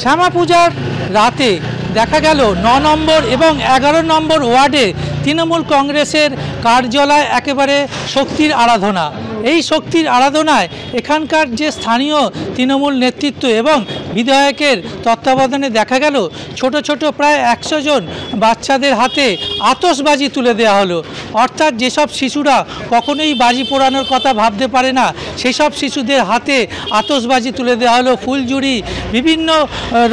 শ্যামা পূজার রাতে দেখা গেল ৯ নম্বর এবং ১১ নম্বর ওয়ার্ডে তৃণমূল কংগ্রেসের কার্যালয় একেবারে শক্তির আরাধনা। এই শক্তির আরাধনায় এখানকার যে স্থানীয় তৃণমূল নেতৃত্ব এবং বিধায়কের তত্ত্বাবধানে দেখা গেল ছোট ছোট প্রায় ১০০ জন বাচ্চাদের হাতে আতশবাজি তুলে দেওয়া হলো। অর্থাৎ যেসব শিশুরা কখনোই বাজি পোড়ানোর কথা ভাবতে পারে না, সেই সব শিশুদের হাতে আতশবাজি তুলে দেওয়া হলো। ফুলঝুরি, বিভিন্ন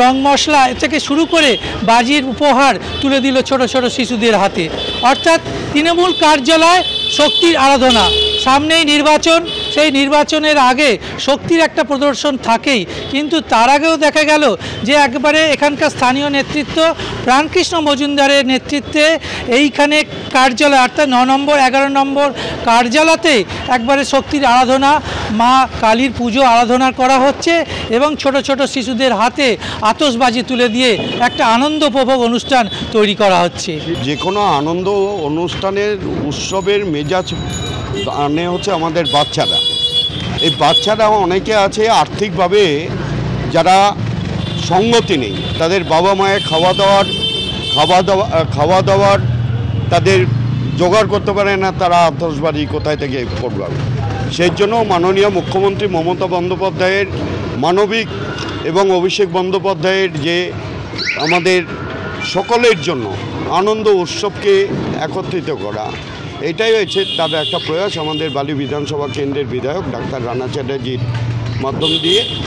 রং মশলা থেকে শুরু করে বাজির উপহার তুলে দিল ছোট ছোট শিশুদের হাতে। অর্থাৎ তৃণমূল কার্যালয় শক্তির আরাধনা। সামনেই নির্বাচন, সেই নির্বাচনের আগে শক্তির একটা প্রদর্শন থাকেই, কিন্তু তার আগেও দেখা গেল যে একবারে এখানকার স্থানীয় নেতৃত্ব প্রাণকৃষ্ণ মজুমদারের নেতৃত্বে এইখানে কার্যালয় অর্থাৎ ৯ নম্বর ১১ নম্বর কার্যালয়তে একবারে শক্তির আরাধনা, মা কালীর পুজো আরাধনা করা হচ্ছে এবং ছোট ছোট শিশুদের হাতে আতশবাজি তুলে দিয়ে একটা আনন্দ উপভোগ অনুষ্ঠান তৈরি করা হচ্ছে। যে কোনো আনন্দ অনুষ্ঠানের উৎসবের মেজাজ আনে হচ্ছে আমাদের বাচ্চারা। এই বাচ্চারা অনেকে আছে আর্থিকভাবে যারা সঙ্গতি নেই, তাদের বাবা মায়ের খাওয়া দাওয়ার তাদের জোগাড় করতে পারে না, তারা আতশবাজি কোথায় থেকে করবে। সেই জন্য মাননীয় মুখ্যমন্ত্রী মমতা বন্দ্যোপাধ্যায়ের মানবিক এবং অভিষেক বন্দ্যোপাধ্যায়ের যে আমাদের সকলের জন্য আনন্দ উৎসবকে একত্রিত করা, এটাই হয়েছে তার একটা প্রয়াস আমাদের বালি বিধানসভা কেন্দ্রের বিধায়ক ডাক্তার রানা চ্যাটার্জির মাধ্যম দিয়ে।